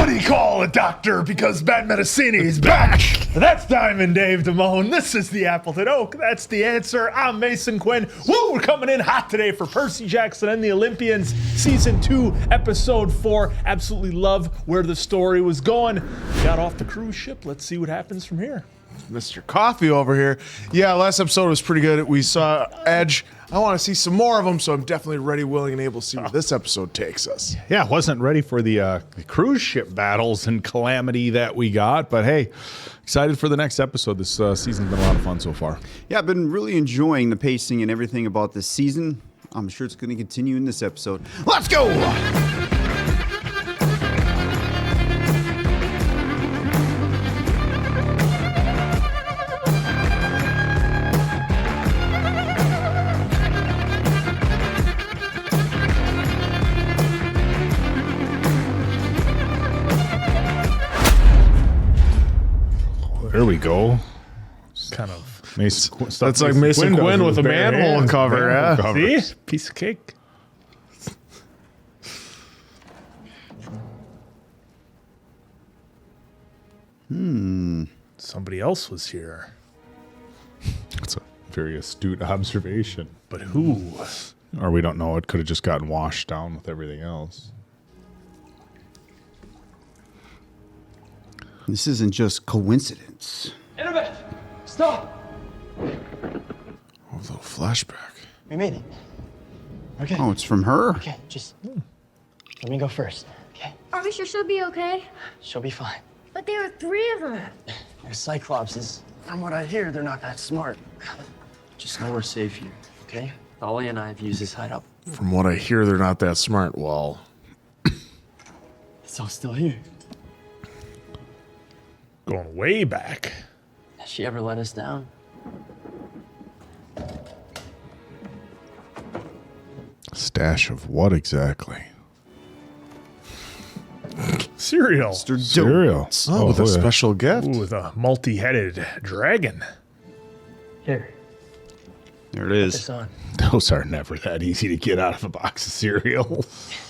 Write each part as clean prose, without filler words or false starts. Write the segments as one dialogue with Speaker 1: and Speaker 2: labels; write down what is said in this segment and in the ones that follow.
Speaker 1: Somebody call a doctor because Bad Medicini is back. That's Diamond Dave Damone. This is the Appleton Oak. That's the answer. I'm Mason Quinn. Woo, we're coming in hot today for Percy Jackson and the Olympians, Season 2, Episode 4. Absolutely love where the story was going. Got off the cruise ship. Let's see what happens from here.
Speaker 2: Mr. Coffee over here. Yeah, last episode was pretty good. We saw Edge. I want to see some more of them, so I'm definitely ready, willing, and able to see where this episode takes us.
Speaker 3: Yeah, wasn't ready for the cruise ship battles and calamity that we got, but hey, excited for the next episode. This season's been a lot of fun so far.
Speaker 4: Yeah, I've been really enjoying the pacing and everything about this season. I'm sure it's going to continue in this episode. Let's go!
Speaker 3: There we go.
Speaker 1: Kind of.
Speaker 2: That's like Mason Quinn with a manhole cover, yeah.
Speaker 1: See? Piece of cake. Somebody else was here.
Speaker 3: That's a very astute observation.
Speaker 1: But who?
Speaker 3: Or we don't know. It could have just gotten washed down with everything else.
Speaker 4: This isn't just coincidence.
Speaker 5: Annabeth, stop!
Speaker 2: Oh, a little flashback.
Speaker 5: We made it. Okay.
Speaker 4: Oh, it's from her?
Speaker 5: Okay, just let me go first, okay?
Speaker 6: Are we sure she'll be okay?
Speaker 5: She'll be fine.
Speaker 6: But there were 3 of them.
Speaker 5: They're cyclopses. From what I hear, they're not that smart. Just know we're safe here, okay? Thalia and I have used this hideout.
Speaker 2: From what I hear, they're not that smart. Well,
Speaker 5: It's all still here.
Speaker 1: Going way back.
Speaker 5: Has she ever let us down?
Speaker 3: Stash of what exactly?
Speaker 1: Cereal.
Speaker 3: Cereal.
Speaker 2: oh, with a
Speaker 3: yeah.
Speaker 2: special gift.
Speaker 1: Ooh, with a multi-headed dragon.
Speaker 5: Here,
Speaker 4: There it
Speaker 5: put
Speaker 4: is.
Speaker 5: this on.
Speaker 3: Those are never that easy to get out of a box of cereal.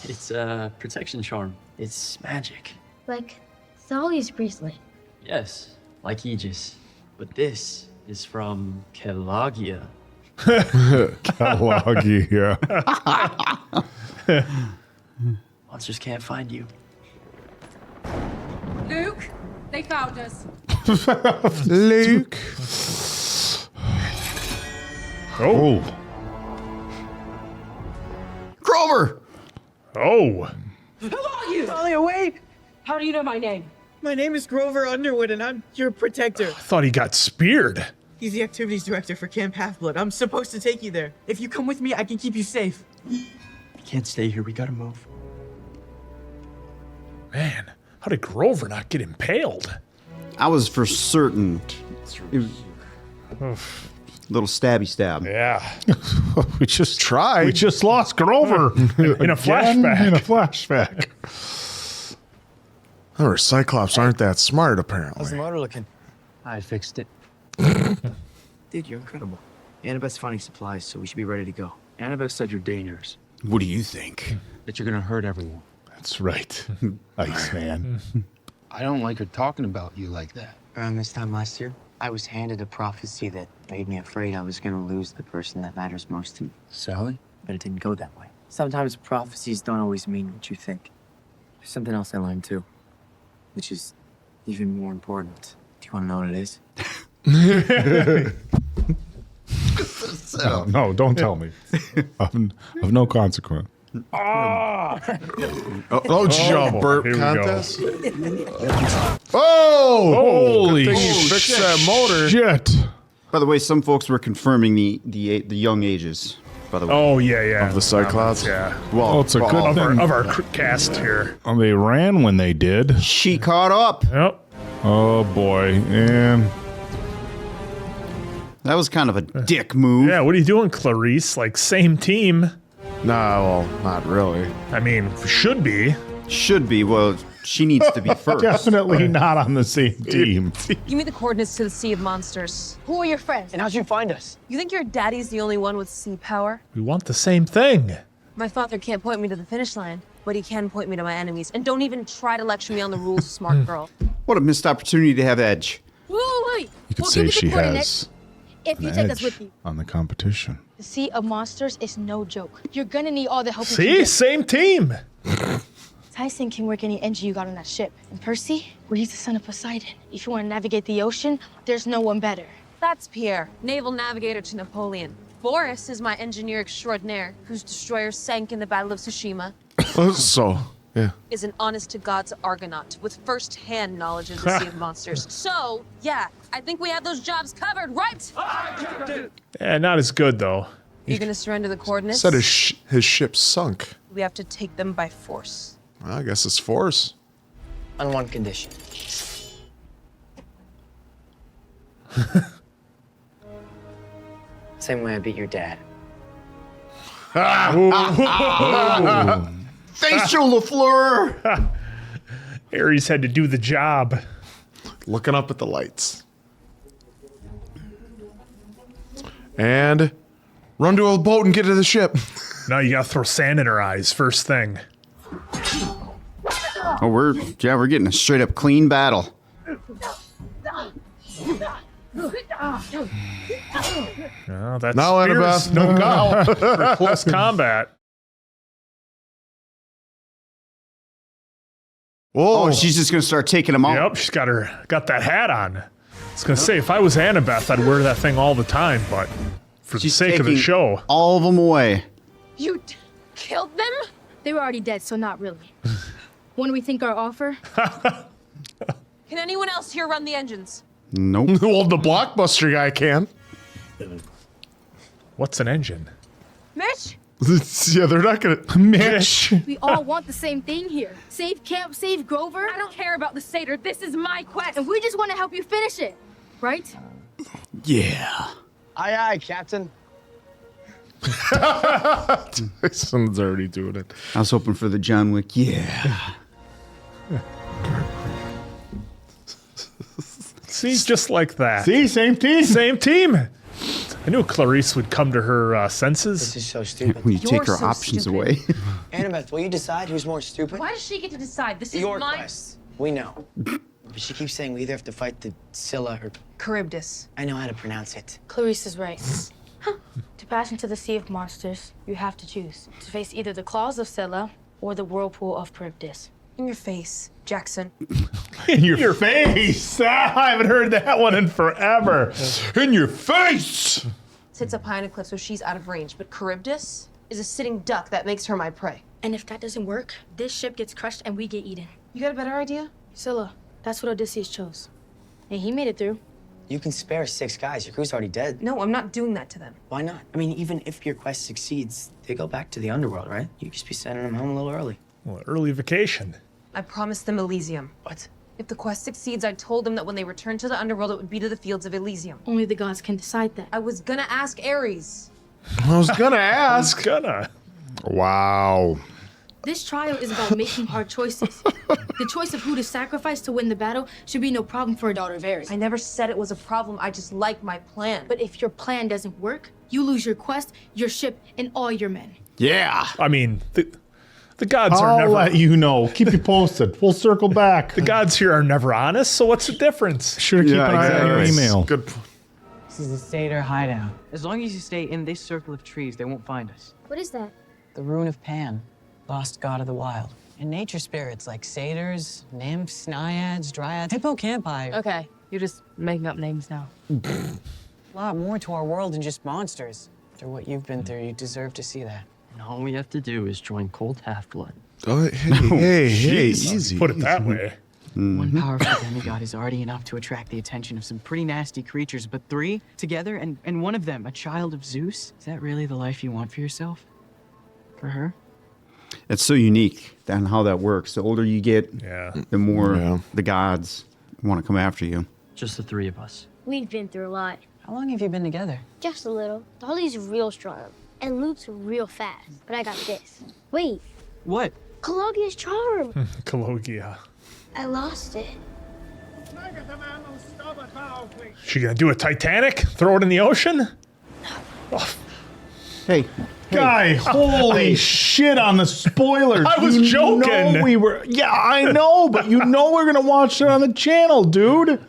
Speaker 5: It's a protection charm. It's magic.
Speaker 6: Like Thalia's bracelet.
Speaker 5: Yes, like Aegis. But this is from Kelagia.
Speaker 3: Kelloggy, yeah.
Speaker 5: Monsters can't find you.
Speaker 7: Luke, they found us.
Speaker 2: Luke.
Speaker 3: Oh.
Speaker 4: Grover!
Speaker 1: Oh.
Speaker 7: Who are you?
Speaker 8: Thalia, wait!
Speaker 7: How do you know my name?
Speaker 8: My name is Grover Underwood, and I'm your protector.
Speaker 1: I thought he got speared.
Speaker 8: He's the activities director for Camp Half-Blood. I'm supposed to take you there. If you come with me, I can keep you safe.
Speaker 5: We can't stay here. We gotta move.
Speaker 1: Man, how did Grover not get impaled?
Speaker 4: I was for certain. Little stabby stab.
Speaker 1: Yeah.
Speaker 3: We just
Speaker 2: Tried.
Speaker 3: We just lost Grover.
Speaker 1: In a flashback.
Speaker 3: In a flashback.
Speaker 2: Or Cyclops aren't that smart,
Speaker 8: How's the
Speaker 2: apparently.
Speaker 8: motor looking?
Speaker 5: I fixed it.
Speaker 8: Dude, you're incredible. Annabeth's finding supplies, so we should be ready to go.
Speaker 9: Annabeth said you're dangerous,
Speaker 4: What do you think?
Speaker 9: that you're gonna hurt everyone.
Speaker 3: That's right. Iceman.
Speaker 9: I don't like her talking about you like that.
Speaker 10: Around this time last year, I was handed a prophecy that made me afraid I was gonna lose the person that matters most to me.
Speaker 9: Sally?
Speaker 10: But it didn't go that way.
Speaker 8: Sometimes prophecies don't always mean what you think. There's something else I learned too, which is even more important.
Speaker 10: Do you wanna know what it is?
Speaker 3: No, don't tell me. Of no consequence.
Speaker 2: Oh, jump
Speaker 1: boy.
Speaker 2: burp
Speaker 1: Here we go.
Speaker 2: contest. Oh!
Speaker 3: Holy
Speaker 2: Good thing you fixed that motor.
Speaker 3: Shit.
Speaker 4: By the way, some folks were confirming the young ages. By the way.
Speaker 1: Oh, yeah.
Speaker 2: Of the Cyclops?
Speaker 1: Yeah.
Speaker 4: Well,
Speaker 3: Oh, it's a good thing.
Speaker 1: Of our cast here.
Speaker 3: Oh, they ran when they did.
Speaker 4: She caught up.
Speaker 1: Yep.
Speaker 3: Oh, boy. And
Speaker 4: That was kind of a dick move.
Speaker 1: Yeah, what are you doing, Clarice? Like, same team.
Speaker 2: Nah, well, not really.
Speaker 1: I mean, should be.
Speaker 4: Should be. Well, she needs to be first.
Speaker 3: definitely not on the same team.
Speaker 7: Give me the coordinates to the Sea of Monsters.
Speaker 6: Who are your friends?
Speaker 5: And how'd you find us?
Speaker 7: You think your daddy's the only one with sea power?
Speaker 1: We want the same thing.
Speaker 7: My father can't point me to the finish line. but he can point me to my enemies. And don't even try to lecture me on the rules, smart girl.
Speaker 4: What a missed opportunity to have Edge.
Speaker 6: Wait.
Speaker 3: You could
Speaker 6: We'll
Speaker 3: say
Speaker 6: give you
Speaker 3: she
Speaker 6: the coordinates
Speaker 3: has
Speaker 6: if you
Speaker 3: an
Speaker 6: take us
Speaker 3: edge
Speaker 6: with you.
Speaker 3: on the competition.
Speaker 6: The Sea of Monsters is no joke. You're gonna need all the help you can
Speaker 1: See,
Speaker 6: get.
Speaker 1: same team.
Speaker 6: Tyson can work any engine you got on that ship. And Percy, well, he's the son of Poseidon. If you want to navigate the ocean, there's no one better.
Speaker 7: That's Pierre, naval navigator to Napoleon. Boris is my engineer extraordinaire, whose destroyer sank in the Battle of Tsushima.
Speaker 2: So, yeah.
Speaker 7: Is an honest-to-God's Argonaut with first-hand knowledge of the Sea of Monsters. So, yeah, I think we have those jobs covered, right?
Speaker 1: Yeah, not as good though.
Speaker 7: You're gonna surrender the coordinates?
Speaker 2: Said his ship sunk.
Speaker 7: We have to take them by force.
Speaker 2: Well, I guess it's force.
Speaker 10: On one condition. Same way I beat your dad.
Speaker 4: Facial LaFleur!
Speaker 1: Ares had to do the job.
Speaker 2: Looking up at the lights. And run to a boat and get to the ship.
Speaker 1: Now you gotta throw sand in her eyes first thing.
Speaker 4: Oh, we're getting a straight up clean battle.
Speaker 1: Oh, that's
Speaker 2: Now,
Speaker 1: fierce.
Speaker 2: Annabeth.
Speaker 1: No go for close combat.
Speaker 2: Whoa.
Speaker 4: Oh, she's just gonna start taking them out.
Speaker 1: Yep, she's got that hat on. I was gonna say, if I was Annabeth, I'd wear that thing all the time, but for the
Speaker 4: She's
Speaker 1: sake of the
Speaker 4: taking
Speaker 1: show.
Speaker 4: all of them away.
Speaker 7: You killed them?
Speaker 6: They were already dead, so not really. Want to rethink our offer?
Speaker 7: Can anyone else here run the engines?
Speaker 4: Nope.
Speaker 2: Well, the blockbuster guy can.
Speaker 1: What's an engine?
Speaker 7: Mitch?
Speaker 2: Yeah, they're not gonna. Mitch.
Speaker 6: We all want the same thing here. Save Camp, save Grover.
Speaker 7: I don't care about the satyr. This is my quest.
Speaker 6: And we just want to help you finish it, right?
Speaker 4: Yeah.
Speaker 10: Aye, Captain.
Speaker 2: Tyson's already doing it.
Speaker 4: I was hoping for the John Wick. Yeah.
Speaker 1: See, just like that.
Speaker 3: See, same team.
Speaker 1: Same team. I knew Clarice would come to her senses.
Speaker 10: This is so stupid.
Speaker 4: When you
Speaker 7: You're
Speaker 4: take her
Speaker 7: so
Speaker 4: options
Speaker 7: stupid.
Speaker 4: away.
Speaker 10: Annabeth, will you decide who's more stupid?
Speaker 7: Why does she get to decide? This is
Speaker 10: Your
Speaker 7: my
Speaker 10: quest. We know. But she keeps saying we either have to fight the Scylla or
Speaker 7: Charybdis.
Speaker 10: I know how to pronounce it.
Speaker 6: Clarice is right. To pass into the Sea of Monsters, you have to choose. To face either the claws of Scylla or the whirlpool of Charybdis.
Speaker 7: In your face, Jackson.
Speaker 3: In your face. I haven't heard that one in forever. In your face.
Speaker 7: Sits up high on a cliff, so she's out of range. But Charybdis is a sitting duck that makes her my prey.
Speaker 6: And if that doesn't work, this ship gets crushed and we get eaten.
Speaker 7: You got a better idea?
Speaker 6: Scylla, that's what Odysseus chose. And he made it through.
Speaker 10: You can spare 6 guys. Your crew's already dead.
Speaker 7: No, I'm not doing that to them.
Speaker 10: Why not? I mean, even if your quest succeeds, they go back to the underworld, right? You just be sending them home a little early.
Speaker 1: Well, early vacation.
Speaker 7: I promised them Elysium.
Speaker 10: What?
Speaker 7: If the quest succeeds, I told them that when they return to the underworld, it would be to the fields of Elysium.
Speaker 6: Only the gods can decide that.
Speaker 7: I was gonna ask Ares.
Speaker 2: I was gonna ask.
Speaker 1: Gonna.
Speaker 2: Wow.
Speaker 6: This trial is about making hard choices. The choice of who to sacrifice to win the battle should be no problem for a daughter of Ares.
Speaker 7: I never said it was a problem. I just like my plan.
Speaker 6: But if your plan doesn't work, you lose your quest, your ship, and all your men.
Speaker 4: Yeah.
Speaker 1: I mean, the gods are
Speaker 3: I'll
Speaker 1: never.
Speaker 3: let you know. Keep you posted. We'll circle back.
Speaker 1: The gods here are never honest. So what's the difference?
Speaker 3: Sure, keep
Speaker 4: Yeah,
Speaker 3: an eye on your
Speaker 4: exactly.
Speaker 3: email.
Speaker 2: Good point.
Speaker 8: This is the satyr hideout. As long as you stay in this circle of trees, they won't find us.
Speaker 6: What is that?
Speaker 10: The rune of Pan, lost god of the wild. And nature spirits like satyrs, nymphs, naiads, dryads, hippocampi.
Speaker 6: Okay, you're just making up names now.
Speaker 10: A lot more to our world than just monsters. After what you've been through, you deserve to see that.
Speaker 5: And all we have to do is join cold half-blood.
Speaker 2: Oh, hey,
Speaker 1: Jeez,
Speaker 2: easy.
Speaker 1: Put it that way.
Speaker 8: One powerful demigod is already enough to attract the attention of some pretty nasty creatures, but 3 together, and one of them, a child of Zeus? Is that really the life you want for yourself? For her?
Speaker 4: It's so unique on how that works. The older you get,
Speaker 1: Yeah.
Speaker 4: the more
Speaker 2: Yeah.
Speaker 4: the gods want to come after you.
Speaker 5: Just the 3 of us.
Speaker 6: We've been through a lot.
Speaker 10: How long have you been together?
Speaker 6: Just a little. Dolly's real strong, and Luke's real fast. But I got this. Wait,
Speaker 8: What?
Speaker 6: Cologia's charm.
Speaker 1: Cologia.
Speaker 6: I lost it.
Speaker 1: She gonna do a Titanic? Throw it in the ocean?
Speaker 4: Hey,
Speaker 3: Guy, holy shit on the spoilers.
Speaker 1: I was joking.
Speaker 3: Know we were. Yeah, I know, but you know we're going to watch it on the channel, dude.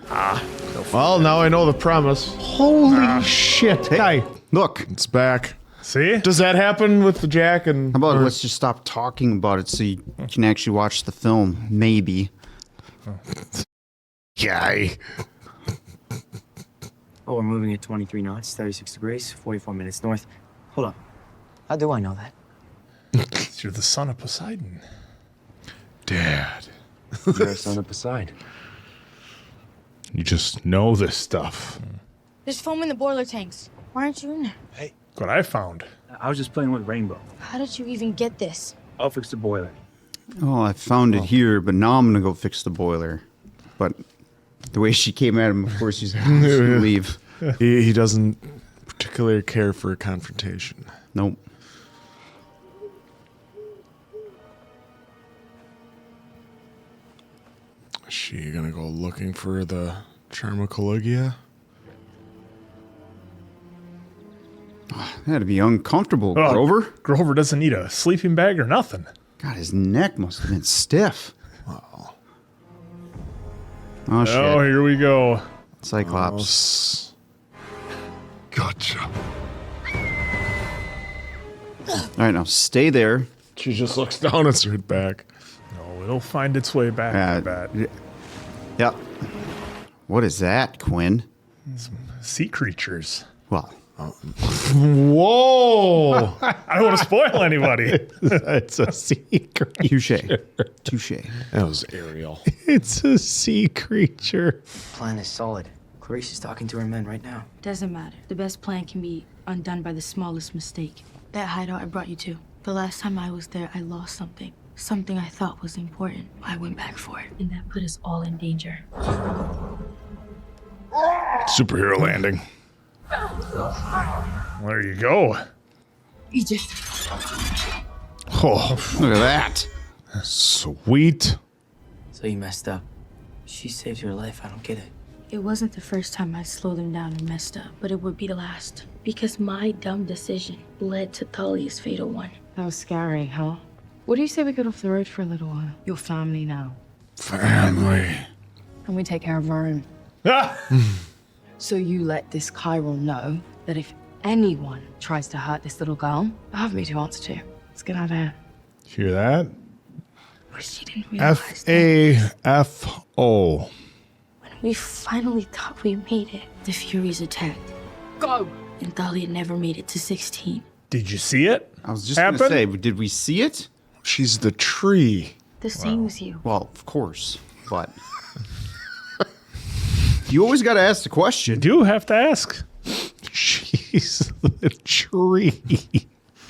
Speaker 2: Well, now I know the premise.
Speaker 3: Holy shit. Guy.
Speaker 4: Look,
Speaker 2: It's back.
Speaker 1: See?
Speaker 2: Does that happen with the Jack and?
Speaker 4: how about let's just stop talking about it so you can actually watch the film, maybe.
Speaker 2: Guy.
Speaker 5: Oh, we're moving at 23 knots, 36 degrees, 44 minutes north. Hold on. How do I know that?
Speaker 1: You're the son of Poseidon.
Speaker 2: Dad.
Speaker 9: You're a son of Poseidon.
Speaker 3: You just know this stuff.
Speaker 6: There's foam in the boiler tanks. Why aren't you in there?
Speaker 1: Look what I found.
Speaker 9: I was just playing with Rainbow.
Speaker 6: How did you even get this?
Speaker 9: I'll fix the boiler.
Speaker 4: Oh, I found it here, but now I'm gonna go fix the boiler. But the way she came at him, of course, she's gonna leave.
Speaker 2: He doesn't particularly care for a confrontation.
Speaker 4: Nope.
Speaker 2: Is she gonna go looking for the Charmacologia?
Speaker 4: That'd be uncomfortable,
Speaker 1: Oh,
Speaker 4: Grover.
Speaker 1: Grover doesn't need a sleeping bag or nothing.
Speaker 4: God, his neck must have been stiff. Oh, shit.
Speaker 1: Oh, here we go.
Speaker 4: Cyclops.
Speaker 2: Gotcha.
Speaker 4: All right, now stay there.
Speaker 2: She just looks down and straight back.
Speaker 1: Oh, it'll find its way back. I bet.
Speaker 4: Yep. What is that, Quinn?
Speaker 1: Sea creatures.
Speaker 4: Well,
Speaker 2: Whoa!
Speaker 1: I don't want to spoil anybody.
Speaker 3: It's a sea creature.
Speaker 4: touche.
Speaker 2: That was Ariel.
Speaker 3: It's a sea creature.
Speaker 5: Plan is solid. Clarice is talking to her men right now.
Speaker 6: Doesn't matter. The best plan can be undone by the smallest mistake. That hideout I brought you to. The last time I was there, I lost something. Something I thought was important. I went back for it, and that put us all in danger.
Speaker 3: Superhero landing.
Speaker 1: There you go.
Speaker 6: Egypt.
Speaker 3: Oh,
Speaker 4: Look at that.
Speaker 3: sweet.
Speaker 5: So you messed up. She saved your life. I don't get it.
Speaker 6: It wasn't the first time I slowed them down and messed up, but it would be the last. Because my dumb decision led to Thalia's fatal one.
Speaker 10: That was scary, huh? What do you say we get off the road for a little while? Your family now.
Speaker 2: Family.
Speaker 10: And we take care of our own.
Speaker 1: Ah!
Speaker 10: So you let this Chiral know that if anyone tries to hurt this little girl, I have me to answer to. Let's get out of here.
Speaker 3: Hear that?
Speaker 6: Wish you didn't realize
Speaker 3: F-A-F-O.
Speaker 6: When we finally thought we made it, the Furies attacked.
Speaker 10: Go!
Speaker 6: And Thalia never made it to 16.
Speaker 1: Did you see it?
Speaker 4: I was just
Speaker 1: Happen?
Speaker 4: gonna say, did we see it?
Speaker 2: She's the tree.
Speaker 6: The same as you.
Speaker 4: Well, of course, but you always got to ask the
Speaker 1: You
Speaker 4: question.
Speaker 1: do have to ask.
Speaker 3: She's the tree.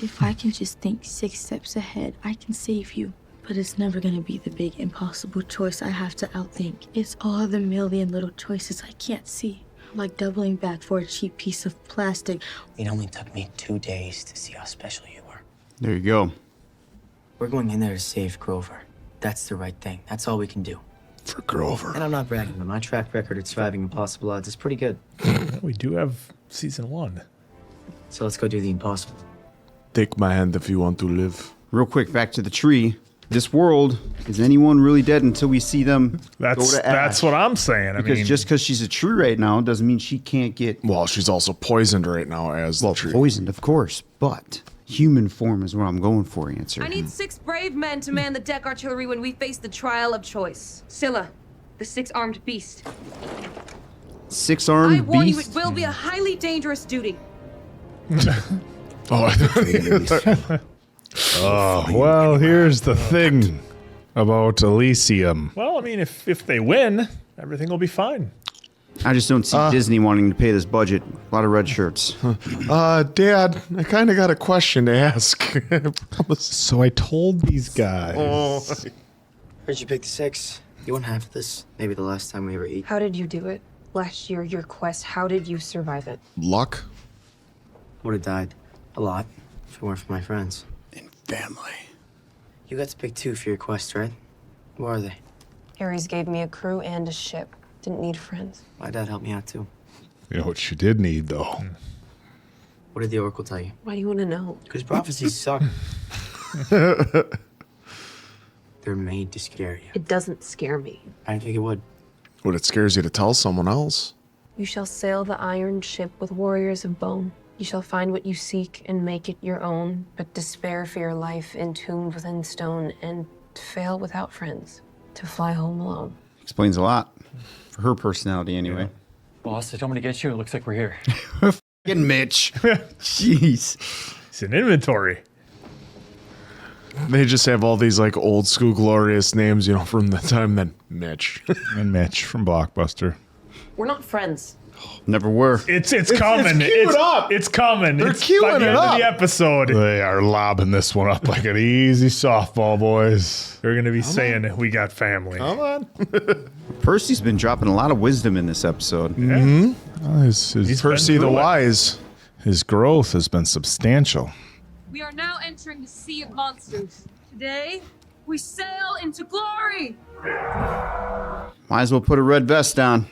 Speaker 6: If I can just think 6 steps ahead, I can save you. But it's never gonna be the big impossible choice I have to outthink. It's all the million little choices I can't see. Like doubling back for a cheap piece of plastic.
Speaker 5: It only took me 2 days to see how special you were.
Speaker 4: There you go.
Speaker 5: We're going in there to save Grover. That's the right thing. That's all we can do.
Speaker 2: For Grover.
Speaker 5: And I'm not bragging, but my track record at surviving impossible odds is pretty good.
Speaker 1: We do have season 1.
Speaker 5: So let's go do the impossible.
Speaker 2: Take my hand if you want to live.
Speaker 4: Real quick, back to the tree. This world, is anyone really dead until we see them go to Ash?
Speaker 1: That's what I'm saying. I
Speaker 4: Because
Speaker 1: mean,
Speaker 4: just because she's a tree right now doesn't mean she can't get
Speaker 2: Well, she's also poisoned right now as the tree.
Speaker 4: poisoned, of course. But human form is what I'm going for, answer.
Speaker 7: I need 6 brave men to man the deck artillery when we face the trial of choice. Scylla, the 6-armed beast.
Speaker 4: 6-armed
Speaker 7: I warn you,
Speaker 4: beast.
Speaker 7: it will be a highly dangerous duty.
Speaker 2: Oh,
Speaker 3: Oh, well, here's the thing about Elysium.
Speaker 1: well, I mean, if they win, everything will be fine.
Speaker 4: I just don't see Disney wanting to pay this budget. A lot of red shirts.
Speaker 2: Dad, I kind of got a question to ask. I promise.
Speaker 3: So I told these guys.
Speaker 5: Where'd you pick the 6? You won't have this. Maybe the last time we ever eat.
Speaker 11: How did you do it? Last year, your quest, how did you survive it?
Speaker 2: Luck
Speaker 5: Would have died a lot if it weren't for my friends.
Speaker 2: and family.
Speaker 5: You got to pick 2 for your quest, right? Who are they?
Speaker 11: Ares gave me a crew and a ship. Didn't need friends.
Speaker 5: My dad helped me out too.
Speaker 3: You know what you did need, though?
Speaker 5: What did the Oracle tell you?
Speaker 11: Why do you want to know?
Speaker 5: Because prophecies suck. They're made to scare you.
Speaker 11: It doesn't scare me.
Speaker 5: I didn't think it would.
Speaker 2: What, it scares you to tell someone else?
Speaker 11: You shall sail the iron ship with warriors of bone. You shall find what you seek and make it your own, but despair for your life entombed within stone, and fail without friends, to fly home alone.
Speaker 4: Explains a lot. For her personality, anyway.
Speaker 9: Boss, they told me to get you. It looks like we're here.
Speaker 4: Fucking Mitch. Jeez.
Speaker 1: It's an inventory.
Speaker 2: They just have all these like old school glorious names, you know, from the time then. Mitch.
Speaker 3: And Mitch from Blockbuster.
Speaker 11: We're not friends.
Speaker 4: Never were.
Speaker 1: It's coming.
Speaker 2: It's queued up.
Speaker 1: It's coming.
Speaker 2: They're
Speaker 1: It's
Speaker 2: queuing
Speaker 1: by the
Speaker 2: it
Speaker 1: end
Speaker 2: up.
Speaker 1: of the episode.
Speaker 3: They are lobbing this one up like an easy softball, boys.
Speaker 1: They're gonna be saying we got family.
Speaker 2: Come on.
Speaker 4: Percy's been dropping a lot of wisdom in this episode.
Speaker 3: His
Speaker 2: Percy the Wise.
Speaker 3: His growth has been substantial.
Speaker 7: We are now entering the Sea of Monsters. Today, we sail into glory.
Speaker 4: Might as well put a red vest on.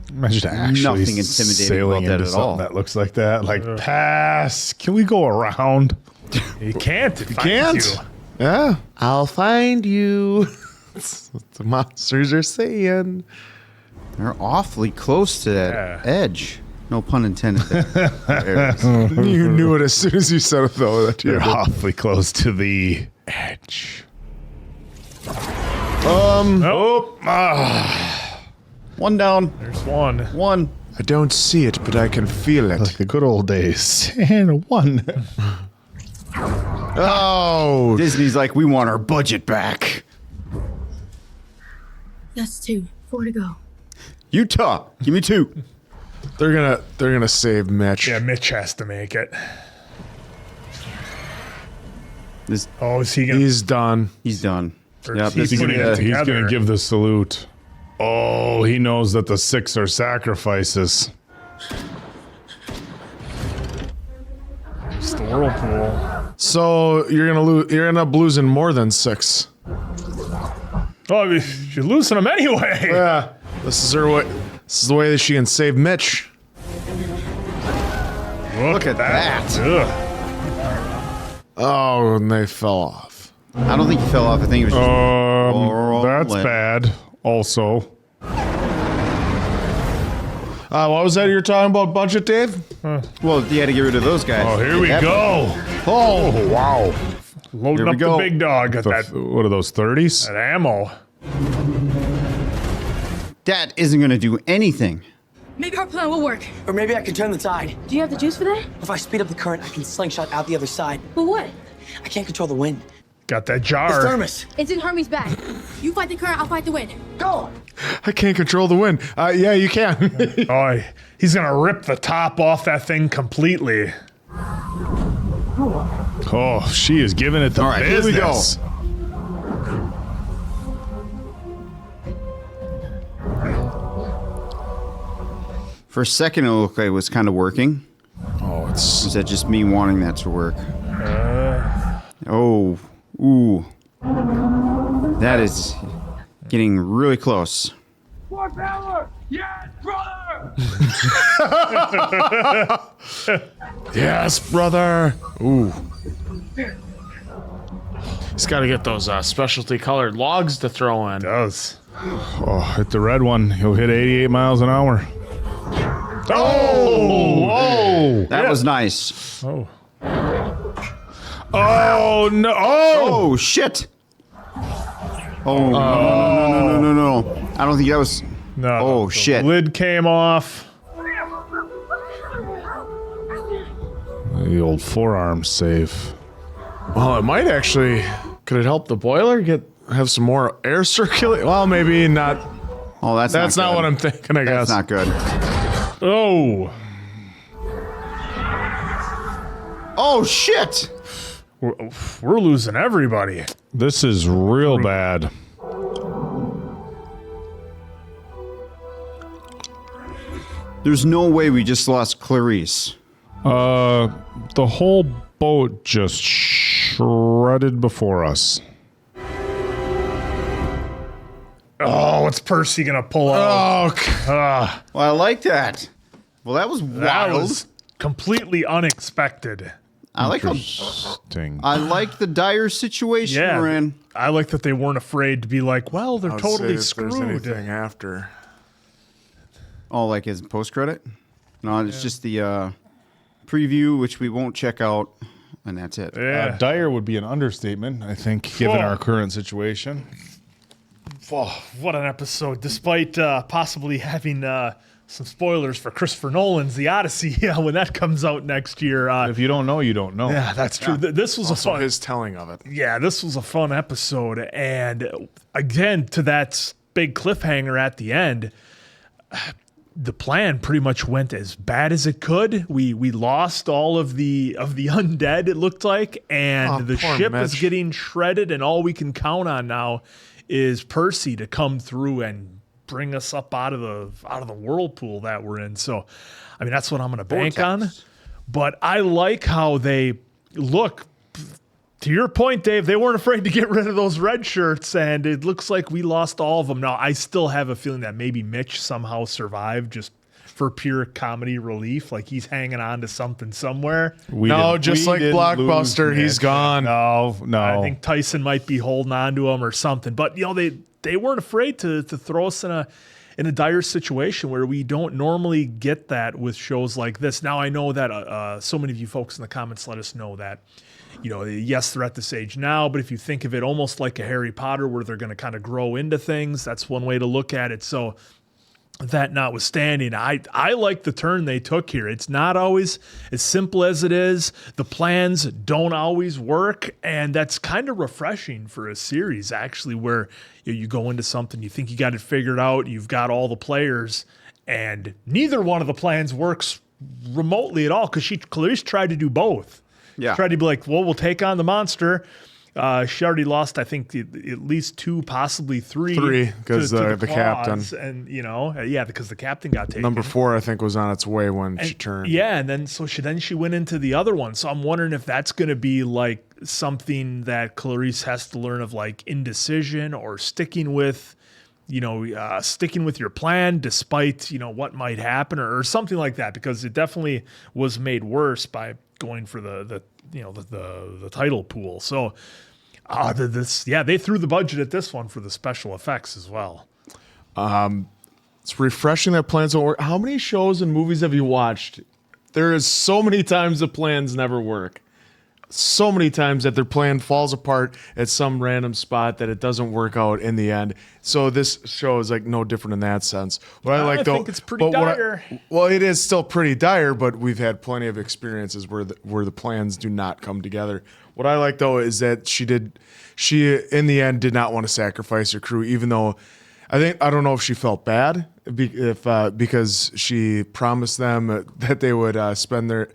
Speaker 3: Imagine actually
Speaker 4: Nothing intimidating
Speaker 3: sailing
Speaker 4: about that
Speaker 3: into
Speaker 4: at
Speaker 3: something
Speaker 4: all.
Speaker 3: that looks like that. Like, pass. Can we go around?
Speaker 1: You can't. It
Speaker 2: You
Speaker 1: finds
Speaker 2: can't? Yeah. I'll find you. That's what the monsters are saying.
Speaker 4: They're awfully close to that
Speaker 1: Yeah.
Speaker 4: edge. No pun intended there.
Speaker 2: You knew it as soon as you said it, though. That you
Speaker 3: They're
Speaker 2: did.
Speaker 3: awfully close to the edge.
Speaker 4: One down.
Speaker 1: There's one.
Speaker 4: One.
Speaker 2: I don't see it, but I can feel it.
Speaker 3: Like the good old days. And one.
Speaker 2: Oh,
Speaker 4: Disney's like, we want our budget back.
Speaker 6: That's 2. 4 to go.
Speaker 4: Utah, give me 2.
Speaker 2: they're gonna save Mitch.
Speaker 1: Yeah, Mitch has to make it.
Speaker 4: This,
Speaker 1: Oh, is he gonna?
Speaker 2: He's done.
Speaker 4: he's done.
Speaker 1: Or
Speaker 4: Yep,
Speaker 1: is he
Speaker 4: this is
Speaker 1: putting
Speaker 4: gonna-
Speaker 1: it
Speaker 3: He's
Speaker 1: together?
Speaker 3: going to give the salute. Oh, he knows that the 6 are sacrifices.
Speaker 1: It's the whirlpool.
Speaker 2: So you're gonna lose. You're gonna end up losing more than 6.
Speaker 1: Oh, you're losing him anyway.
Speaker 2: Yeah. This is her way. This is the way that she can save Mitch.
Speaker 1: Look at that. Ugh.
Speaker 2: Oh, and they fell off.
Speaker 4: I don't think he fell off. I think it was just
Speaker 3: That's
Speaker 4: rolling.
Speaker 3: bad. Also,
Speaker 2: What was that you were talking about, budget, Dave?
Speaker 4: Well, you had to get rid of those guys.
Speaker 3: oh, here we
Speaker 4: That-
Speaker 3: go. Oh, wow.
Speaker 1: Loading
Speaker 4: Here we
Speaker 1: up the
Speaker 4: go.
Speaker 1: big dog at that,
Speaker 3: What are those, 30s?
Speaker 1: that ammo.
Speaker 4: That isn't going to do anything.
Speaker 6: Maybe our plan will work.
Speaker 10: Or maybe I can turn the tide.
Speaker 6: Do you have the juice for that?
Speaker 10: If I speed up the current, I can slingshot out the other side.
Speaker 6: For what?
Speaker 10: I can't control the wind.
Speaker 1: Got that
Speaker 10: The
Speaker 1: jar.
Speaker 10: thermos.
Speaker 6: It's in Hermes' bag. You fight the current, I'll fight the wind.
Speaker 10: Go!
Speaker 2: I can't control the wind. Yeah, you can.
Speaker 1: Oh, he's gonna rip the top off that thing completely.
Speaker 3: Oh, she is giving it the
Speaker 4: All right, here we go.
Speaker 3: business.
Speaker 4: For a second, it looked like it was kind of working.
Speaker 2: Oh, it's
Speaker 4: Is that just me wanting that to work? Oh, ooh. That is getting really close.
Speaker 9: More power! Yes, brother!
Speaker 2: yes, brother. Ooh. He's got to get those specialty colored logs to throw in.
Speaker 1: Does.
Speaker 3: Oh, hit the red one. He'll hit 88 miles an hour.
Speaker 1: Oh!
Speaker 4: That was nice.
Speaker 1: Oh.
Speaker 3: Oh, no. Oh!
Speaker 4: Oh, shit. Oh, no. I don't think that was...
Speaker 1: No.
Speaker 4: Oh,
Speaker 1: the
Speaker 4: shit.
Speaker 1: Lid came off.
Speaker 3: The old forearm save.
Speaker 2: Well, it might actually. Could it help the boiler have some more air circulate? Well, maybe not.
Speaker 4: Oh, that's
Speaker 2: That's not
Speaker 4: good.
Speaker 2: what I'm thinking. I guess.
Speaker 4: That's not good.
Speaker 1: Oh.
Speaker 4: Oh, shit.
Speaker 1: We're losing everybody.
Speaker 3: This is real bad.
Speaker 4: There's no way we just lost Clarice.
Speaker 3: The whole boat just shredded before us.
Speaker 1: Oh, what's Percy gonna pull out?
Speaker 2: Oh,
Speaker 4: Well, I like that. Well, that was
Speaker 1: That
Speaker 4: wild.
Speaker 1: was completely unexpected.
Speaker 4: I like how
Speaker 3: Interesting.
Speaker 4: I like the dire situation
Speaker 1: Yeah,
Speaker 4: we're in.
Speaker 1: I like that they weren't afraid to be like, well, they're
Speaker 2: I would
Speaker 1: totally
Speaker 2: say if there's
Speaker 1: screwed.
Speaker 2: anything after.
Speaker 4: Oh, like his post credit? No, it's just the preview, which we won't check out, and that's it.
Speaker 1: Yeah.
Speaker 3: Dire would be an understatement, I think, given
Speaker 1: Whoa.
Speaker 3: our current situation.
Speaker 1: Oh, what an episode! Despite possibly having some spoilers for Christopher Nolan's The Odyssey when that comes out next year.
Speaker 3: If you don't know, you don't know.
Speaker 1: Yeah, that's true. This was
Speaker 2: Also,
Speaker 1: a fun.
Speaker 2: his telling of it.
Speaker 1: Yeah, this was a fun episode, and again, to that big cliffhanger at the end, the plan pretty much went as bad as it could. We lost all of the undead, it looked like, and the
Speaker 2: poor
Speaker 1: ship is
Speaker 2: Mitch.
Speaker 1: getting shredded, and all we can count on now is Percy to come through and bring us up out of the whirlpool that we're in. So, I mean, that's what I'm going to bank on. But I like how they look. To your point, Dave, they weren't afraid to get rid of those red shirts, and it looks like we lost all of them. Now, I still have a feeling that maybe Mitch somehow survived just for pure comedy relief, like he's hanging on to something somewhere.
Speaker 2: No, just like Blockbuster, he's gone.
Speaker 3: No.
Speaker 1: I think Tyson might be holding on to him or something. But they weren't afraid to throw us in a dire situation where we don't normally get that with shows like this. Now I know that so many of you folks in the comments let us know that, yes, they're at this age now, but if you think of it almost like a Harry Potter where they're going to kind of grow into things, that's one way to look at it. So that notwithstanding, I like the turn they took here. It's not always as simple as it is. The plans don't always work, and that's kind of refreshing for a series, actually, where you go into something, you think you got it figured out, you've got all the players, and neither one of the plans works remotely at all, because Clarice tried to do both.
Speaker 4: Yeah.
Speaker 1: Tried to be like, well, we'll take on the monster. She already lost, I think, at least 2, possibly 3.
Speaker 2: 3, because
Speaker 1: to
Speaker 2: the captain.
Speaker 1: claws. And, because the captain got taken.
Speaker 2: Number 4, I think, was on its way when she turned.
Speaker 1: Yeah, and then she went into the other one. So I'm wondering if that's going to be like something that Clarice has to learn of, like indecision or sticking with your plan despite, what might happen or something like that, because it definitely was made worse by going for the title pool. So they threw the budget at this one for the special effects as well.
Speaker 2: It's refreshing that plans don't work. How many shows and movies have you watched? There is so many times the plans never work. So many times that their plan falls apart at some random spot that it doesn't work out in the end. So this show is like no different in that sense. What I
Speaker 1: think it's pretty dire.
Speaker 2: Well, it is still pretty dire, but we've had plenty of experiences where the plans do not come together. What I like though is that she in the end did not want to sacrifice her crew, even though I don't know if she felt bad because she promised them that they would spend their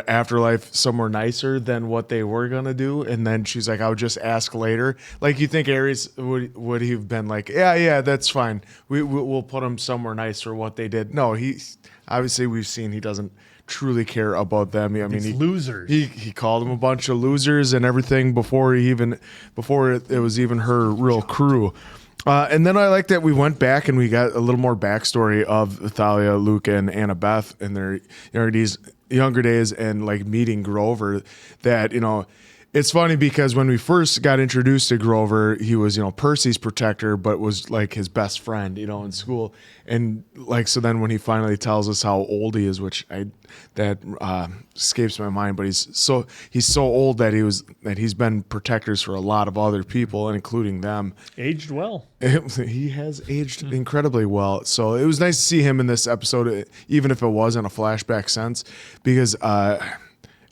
Speaker 2: afterlife somewhere nicer than what they were gonna do, and then she's like, "I'll just ask later." Like, you think Ares would he have been like, "Yeah, that's fine. We'll put them somewhere nice for what they did." No, obviously we've seen he doesn't truly care about them. I mean,
Speaker 1: losers.
Speaker 2: He called them a bunch of losers and everything before it was even her real crew. And then I like that we went back and we got a little more backstory of Thalia, Luke, and Annabeth in their younger days and like meeting Grover. That, it's funny because when we first got introduced to Grover, he was, Percy's protector, but was like his best friend, in school. And like, so then when he finally tells us how old he is, which escapes my mind, but he's so old that he's been protectors for a lot of other people, including them.
Speaker 1: Aged well.
Speaker 2: He has aged incredibly well. So it was nice to see him in this episode, even if it was in a flashback sense, because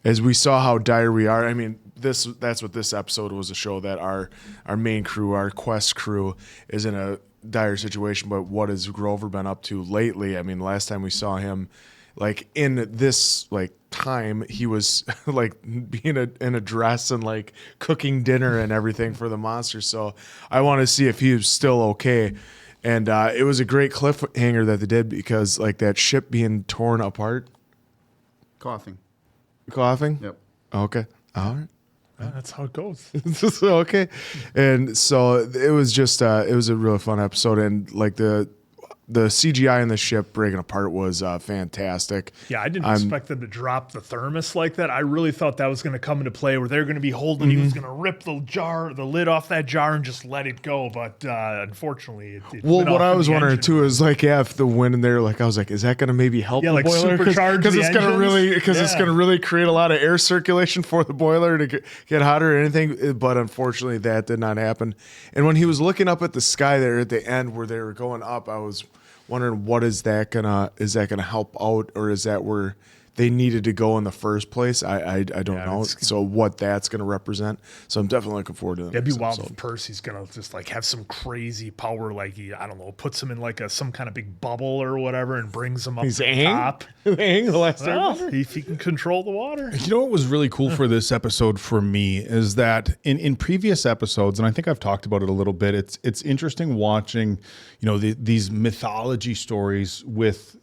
Speaker 2: as we saw how dire we are, I mean, that's what this episode was, a show that our main crew, our quest crew, is in a dire situation. But what has Grover been up to lately? I mean, last time we saw him, like in this like time, he was like being in a dress and like cooking dinner and everything for the monsters. So I want to see if he was still okay. And it was a great cliffhanger that they did, because like that ship being torn apart.
Speaker 4: Coughing?
Speaker 2: Yep. Okay. All right.
Speaker 1: That's how it goes.
Speaker 2: Okay. And so it was just it was a really fun episode, and like the the CGI in the ship breaking apart was fantastic.
Speaker 1: Yeah, I didn't expect them to drop the thermos like that. I really thought that was going to come into play where they're going to be holding. He was going to rip the lid off that jar and just let it go. But unfortunately, it
Speaker 2: Well,
Speaker 1: went
Speaker 2: what
Speaker 1: off
Speaker 2: I
Speaker 1: in
Speaker 2: was
Speaker 1: the
Speaker 2: wondering
Speaker 1: engine.
Speaker 2: too is like, yeah, if the wind in there, like I was like, is that going to maybe help the
Speaker 1: like
Speaker 2: boiler?
Speaker 1: supercharge
Speaker 2: Because
Speaker 1: the
Speaker 2: it's going to
Speaker 1: engines?
Speaker 2: really, because it's
Speaker 1: Yeah.
Speaker 2: going to really create a lot of air circulation for the boiler to get hotter or anything. But unfortunately, that did not happen. And when he was looking up at the sky there at the end where they were going up, I was wondering, what is that gonna help out, or is that where they needed to go in the first place? I don't know. So what that's gonna represent. So I'm definitely looking forward to that.
Speaker 1: It'd be wild if Percy's gonna just like have some crazy power, like I don't know, puts him in like some kind of big bubble or whatever, and brings him up to the top.
Speaker 2: The last
Speaker 1: If he can control the water.
Speaker 3: You know what was really cool for this episode for me is that in previous episodes, and I think I've talked about it a little bit, it's interesting watching, these mythology stories with,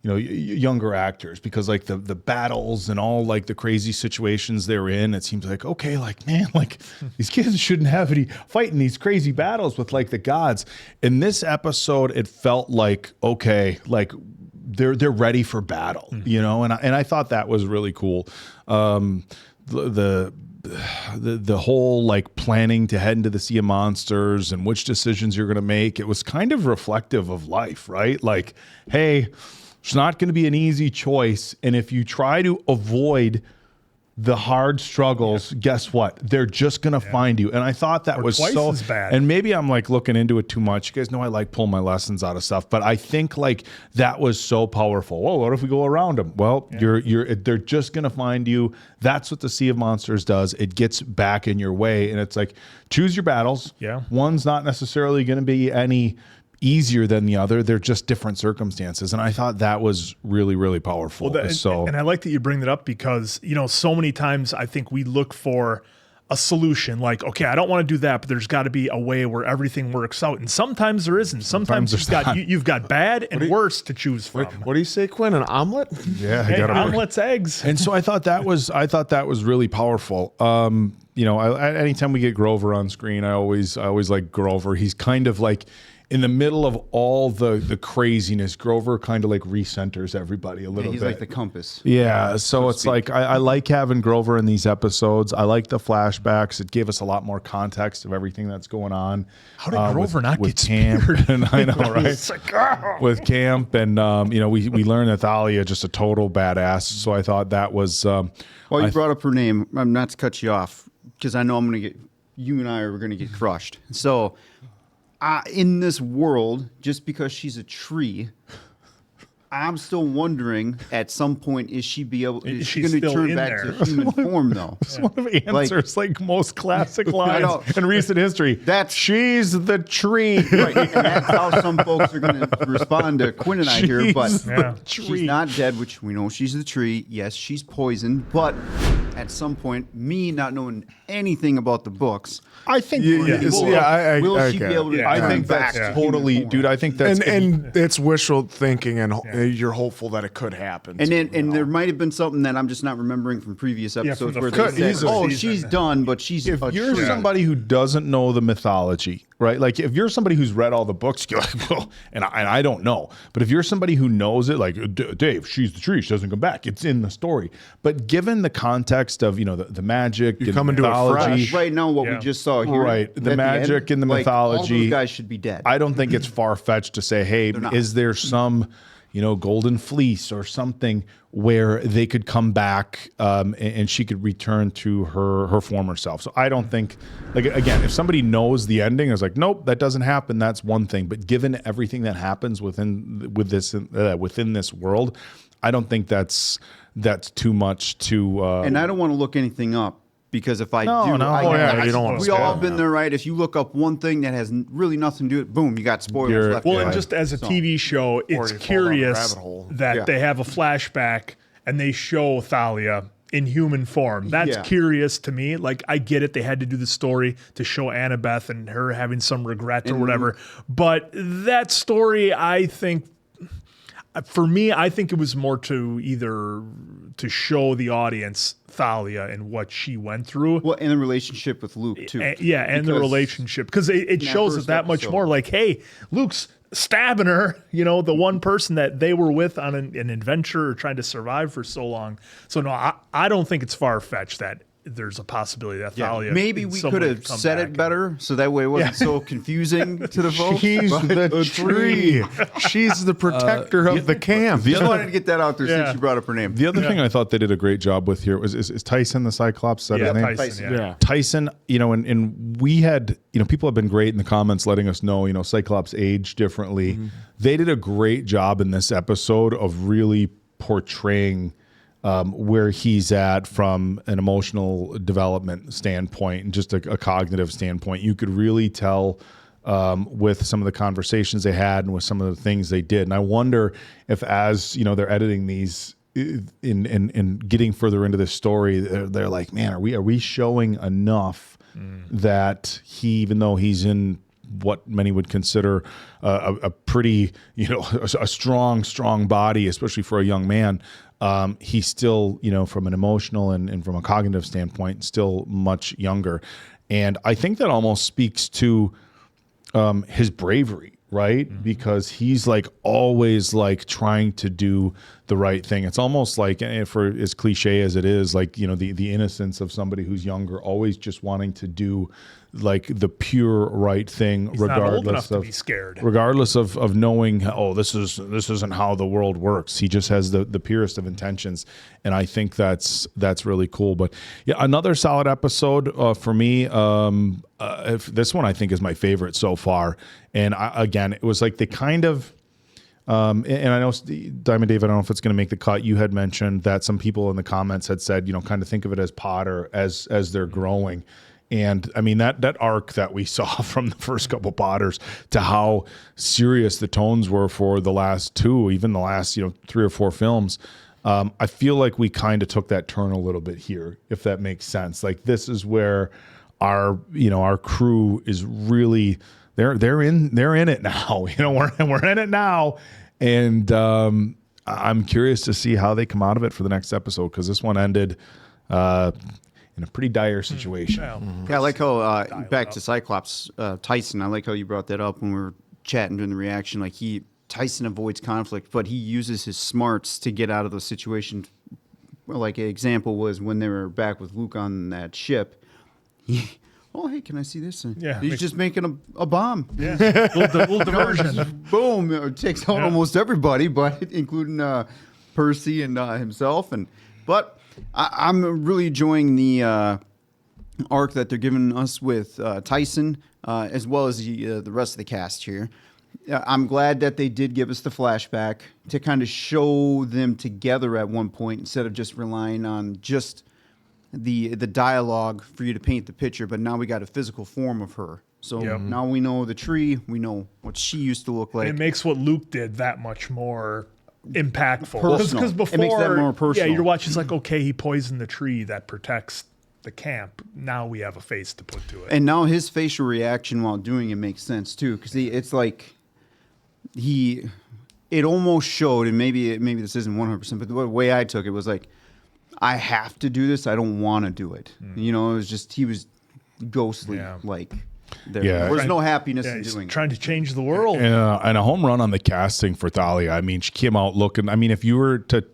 Speaker 3: younger actors, because like the battles and all like the crazy situations they're in, it seems like, okay, like, man, like these kids shouldn't have any fighting these crazy battles with like the gods. In this episode, it felt like, okay, like they're ready for battle, and I thought that was really cool. The whole like planning to head into the Sea of Monsters and which decisions you're going to make, it was kind of reflective of life, right? Like, hey, it's not going to be an easy choice. And if you try to avoid the hard struggles, guess what? They're just going to find you. And I thought that was
Speaker 1: twice
Speaker 3: so
Speaker 1: as bad.
Speaker 3: And maybe I'm like looking into it too much. You guys know I like pulling my lessons out of stuff, but I think like that was so powerful. Whoa, what if we go around them? Well, they're just going to find you. That's what the Sea of Monsters does. It gets back in your way. And it's like, choose your battles.
Speaker 1: Yeah.
Speaker 3: One's not necessarily going to be any easier than the other. They're just different circumstances. And I thought that was really, really powerful.
Speaker 1: And I like that you bring that up because, so many times I think we look for a solution like, okay, I don't want to do that, but there's got to be a way where everything works out. And sometimes there isn't. Sometimes you've got bad and worse to choose from.
Speaker 2: What do you say, Quinn? An omelet?
Speaker 3: Yeah,
Speaker 1: Hey, omelets, eggs.
Speaker 3: And so I thought that was really powerful. Anytime we get Grover on screen, I always like Grover. He's kind of like in the middle of all the craziness. Grover kind of like recenters everybody a little
Speaker 4: he's
Speaker 3: bit.
Speaker 4: like the compass.
Speaker 3: Yeah, so it's like I like having Grover in these episodes. I like the flashbacks. It gave us a lot more context of everything that's going on.
Speaker 1: How did Grover not
Speaker 3: with
Speaker 1: get
Speaker 3: Camp?
Speaker 1: speared?
Speaker 3: And I know, right?
Speaker 1: It's like,
Speaker 3: With Camp, and we learned that Thalia just a total badass. So I thought that was.
Speaker 4: Well, you brought up her name. I'm not to cut you off because I know you and I are going to get crushed. So. In this world, just because she's a tree, I'm still wondering at some point is she going to turn back to human form though?
Speaker 3: It's one of answers like most classic lines in recent history. She's the tree.
Speaker 4: Right, and that's how some folks are going to respond to Quinn and I here. But she's not dead, which we know she's the tree. Yes, she's poisoned, but at some point, me not knowing anything about the books,
Speaker 3: I think
Speaker 4: will she be able to?
Speaker 3: I think that's totally, dude. I think that's
Speaker 2: and it's wishful thinking, and you're hopeful that it could happen.
Speaker 4: And there might have been something that I'm just not remembering from previous episodes where they said, "Oh, she's done," but she's.
Speaker 3: If you're somebody who doesn't know the mythology, right? Like if you're somebody who's read all the books, you're like, well, and I don't know, but if you're somebody who knows it, like Dave, she's the tree, she doesn't come back. It's in the story. But given the context of the magic,
Speaker 2: you're
Speaker 3: and
Speaker 2: coming
Speaker 3: mythology,
Speaker 2: to it fresh.
Speaker 4: Right now, what we just saw here,
Speaker 3: right? The magic and the mythology,
Speaker 4: all those guys should be dead.
Speaker 3: I don't think it's far fetched to say, hey, is there some Golden Fleece or something where they could come back and she could return to her former self. So I don't think, like, again, if somebody knows the ending, it's like, nope, that doesn't happen. That's one thing. But given everything that happens within this world, I don't think that's too much to.
Speaker 4: And I don't want to look anything up. Because if I do,
Speaker 2: you don't want to.
Speaker 4: We all been there, right? If you look up one thing that has really nothing to do with it, boom, you got spoilers left.
Speaker 1: Well, and just as a TV show, it's curious that they have a flashback and they show Thalia in human form. That's curious to me. Like, I get it. They had to do the story to show Annabeth and her having some regret or whatever. But that story, I think, for me, I think it was more to show the audience Thalia and what she went through.
Speaker 4: Well, and the relationship with Luke too.
Speaker 1: And the relationship, because it shows us that much more. Like, hey, Luke's stabbing her, the one person that they were with on an adventure or trying to survive for so long. So no, I don't think it's far-fetched that there's a possibility that Thalia.
Speaker 4: Maybe we could have said it better so that way it wasn't so confusing to the folks.
Speaker 2: She's the tree. She's the protector of the camp.
Speaker 4: Just wanted to get that out there since you brought up her name.
Speaker 3: The other thing I thought they did a great job with here is Tyson the Cyclops. Is that his name?
Speaker 1: Tyson.
Speaker 3: Tyson, and we had, people have been great in the comments letting us know, Cyclops age differently. Mm-hmm. They did a great job in this episode of really portraying where he's at from an emotional development standpoint and just a cognitive standpoint. You could really tell with some of the conversations they had and with some of the things they did. And I wonder if as, they're editing these in getting further into this story, they're like, man, are we showing enough that he, even though he's in what many would consider a pretty, a strong body, especially for a young man, he's still, from an emotional and from a cognitive standpoint, still much younger. And I think that almost speaks to his bravery, right? Mm-hmm. Because he's always trying to do the right thing. It's almost like, for as cliche as it is, the innocence of somebody who's younger, always just wanting to do the pure right thing,
Speaker 1: He's
Speaker 3: regardless
Speaker 1: not old enough
Speaker 3: of
Speaker 1: to be scared.
Speaker 3: Regardless of knowing, this isn't how the world works. He just has the purest of intentions, and I think that's really cool. But yeah, another solid episode for me. If this one I think is my favorite so far, and again, it was they kind of. And I know Diamond Dave, I don't know if it's going to make the cut. You had mentioned that some people in the comments had said, kind of think of it as Potter as they're growing. And I mean, that arc that we saw from the first couple Potters to how serious the tones were for the last two, even the last, 3 or 4 films. I feel like we kind of took that turn a little bit here, if that makes sense. This is where our crew is really, they're in it now. We're in it now. And I'm curious to see how they come out of it for the next episode, because this one ended in a pretty dire situation.
Speaker 4: Yeah, I like how, back to Cyclops, Tyson, I like how you brought that up when we were chatting during the reaction. Tyson avoids conflict, but he uses his smarts to get out of those situations. Well, an example was when they were back with Luke on that ship. Oh, hey, can I see this? He's just making a bomb.
Speaker 1: Yeah, little diversion.
Speaker 4: Boom, it takes out almost everybody, but including Percy and himself. But I'm really enjoying the arc that they're giving us with Tyson, as well as the rest of the cast here. I'm glad that they did give us the flashback to kind of show them together at one point, instead of just relying on just the dialogue for you to paint the picture. But now we got a physical form of her. So now we know the tree. We know what she used to look like.
Speaker 1: And it makes what Luke did that much more impactful.
Speaker 4: Personal.
Speaker 1: Because before,
Speaker 4: it makes that more personal.
Speaker 1: Yeah, you're watching, it's okay, he poisoned the tree that protects the camp. Now we have a face to put to it.
Speaker 4: And now his facial reaction while doing it makes sense too, because it's it almost showed, and maybe this isn't 100%, but the way I took it was I have to do this. I don't want to do it. It was just, he was ghostly, There's no happiness in doing it.
Speaker 1: Trying to change the world.
Speaker 3: And a home run on the casting for Thalia. I mean, she came out looking, if you were to,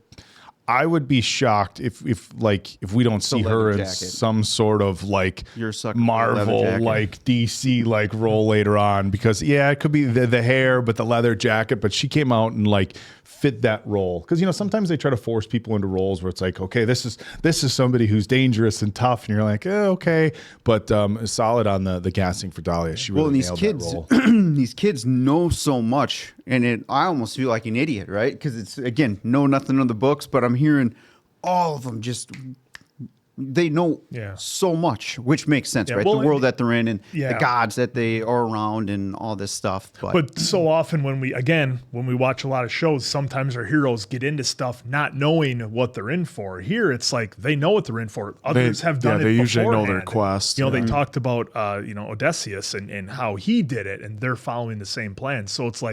Speaker 3: I would be shocked if we don't see her in some sort of Marvel, DC role later on, because it could be the hair, but the leather jacket, but she came out and fit that role. Because sometimes they try to force people into roles where it's okay, this is somebody who's dangerous and tough, and you're like, okay, but solid on the casting for Thalia. She really nailed that role.
Speaker 4: These kids know so much, and I almost feel like an idiot, right? Because it's, again, know nothing of the books, but I'm hearing all of them just, they know so much, which makes sense, right? Well, the world that they're in, and the gods that they are around, and all this stuff.
Speaker 1: But so often when we watch a lot of shows, sometimes our heroes get into stuff not knowing what they're in for. Here, it's they know what they're in for. Others have done it
Speaker 2: they
Speaker 1: beforehand.
Speaker 2: usually know their quest.
Speaker 1: They talked about Odysseus and how he did it, and they're following the same plan. So it's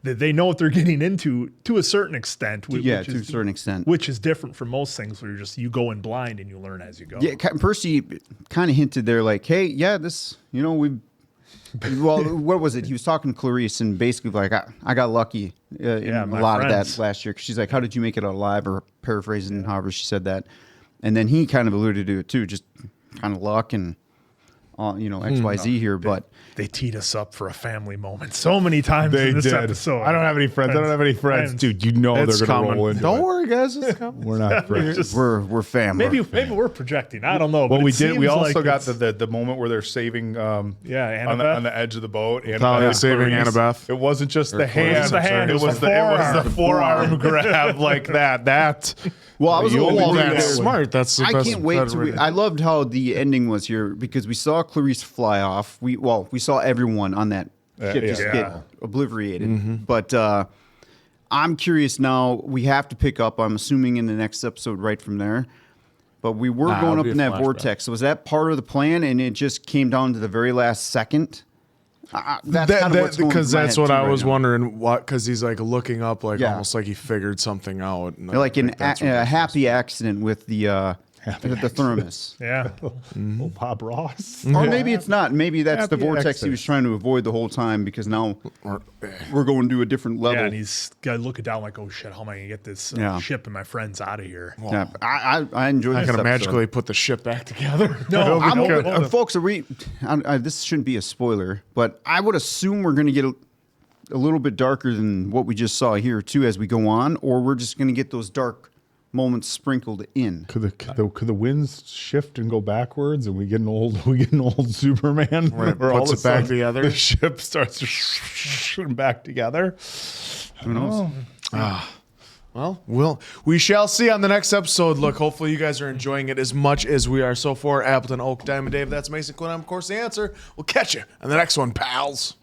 Speaker 1: they know what they're getting into to a certain extent.
Speaker 4: To a certain extent.
Speaker 1: Which is different from most things where you go in blind and you learn as you go.
Speaker 4: Yeah, Percy kind of hinted there, hey, this, Well, what was it? He was talking to Clarice and basically like, I got lucky in a lot of that last year. 'Cause she's like, how did you make it out alive? Or paraphrasing however she said that. And then he kind of alluded to it too, just kind of luck and XYZ here. But
Speaker 1: they teed us up for a family moment so many times in this episode.
Speaker 3: I don't have any friends. Dude, you know
Speaker 2: It's
Speaker 3: they're going to
Speaker 2: coming.
Speaker 3: roll into
Speaker 2: Don't
Speaker 3: it.
Speaker 2: worry, guys. It's coming.
Speaker 3: We're not friends.
Speaker 4: we're family.
Speaker 1: Maybe we're projecting. I don't know.
Speaker 3: Well,
Speaker 1: but
Speaker 3: we
Speaker 1: it
Speaker 3: did. We
Speaker 1: seems
Speaker 3: also
Speaker 1: like
Speaker 3: got
Speaker 1: it's-
Speaker 3: the moment where they're saving
Speaker 1: Annabeth.
Speaker 3: on the edge of the boat.
Speaker 2: Thalia saving Annabeth.
Speaker 3: It wasn't just the
Speaker 2: Clarice,
Speaker 3: hand.
Speaker 2: I'm
Speaker 3: It
Speaker 2: sorry.
Speaker 3: was the forearm grab like that.
Speaker 4: Well, I was a little worried
Speaker 2: That's
Speaker 4: there.
Speaker 2: smart. That's the
Speaker 4: I
Speaker 2: best
Speaker 4: can't wait
Speaker 2: better
Speaker 4: to.
Speaker 2: way to-
Speaker 4: I loved how the ending was here because we saw Clarice fly off. We saw everyone on that ship just get obliterated. But I'm curious now. We have to pick up. I'm assuming in the next episode, right from there. But we were going
Speaker 2: it'll
Speaker 4: up
Speaker 2: be
Speaker 4: in
Speaker 2: a
Speaker 4: that
Speaker 2: flashback.
Speaker 4: vortex. So was that part of the plan, and it just came down to the very last second? That's kind of what's going
Speaker 2: because
Speaker 4: through my
Speaker 2: that's
Speaker 4: head
Speaker 2: what
Speaker 4: too
Speaker 2: I
Speaker 4: right
Speaker 2: was
Speaker 4: now.
Speaker 2: wondering. What? Because he's like looking up, like
Speaker 4: Yeah.
Speaker 2: almost like he figured something out. And I
Speaker 4: Like
Speaker 2: think that's what
Speaker 4: a
Speaker 2: this
Speaker 4: happy accident with the thermos.
Speaker 1: Yeah.
Speaker 3: Oh, Bob Ross.
Speaker 4: Or maybe it's not. Maybe that's the
Speaker 3: Happy
Speaker 4: vortex he
Speaker 3: accident.
Speaker 4: was trying to avoid the whole time because now we're going to a different level.
Speaker 1: Yeah, and he's looking down like, oh shit, how am I gonna get this ship and my friends out of here?
Speaker 4: Yeah, I enjoyed
Speaker 2: I
Speaker 4: this
Speaker 2: can
Speaker 4: episode.
Speaker 2: magically put the ship back together.
Speaker 1: No,
Speaker 4: I'm
Speaker 1: we
Speaker 4: open,
Speaker 1: don't.
Speaker 4: folks. Are we? This shouldn't be a spoiler, but I would assume we're going to get a little bit darker than what we just saw here too as we go on, or we're just going to get those dark moments sprinkled in.
Speaker 3: Could the winds shift and go backwards, and we get an old Superman
Speaker 2: Where it
Speaker 3: all
Speaker 2: puts
Speaker 3: of a
Speaker 2: it back
Speaker 3: sudden
Speaker 2: together?
Speaker 3: The ship starts to shooting back together.
Speaker 4: Who knows?
Speaker 2: Well, we shall see on the next episode. Look, hopefully you guys are enjoying it as much as we are so far. Appleton, Oak, Diamond Dave, that's Mason Quinn. I'm, of course, the answer. We'll catch you on the next one, pals.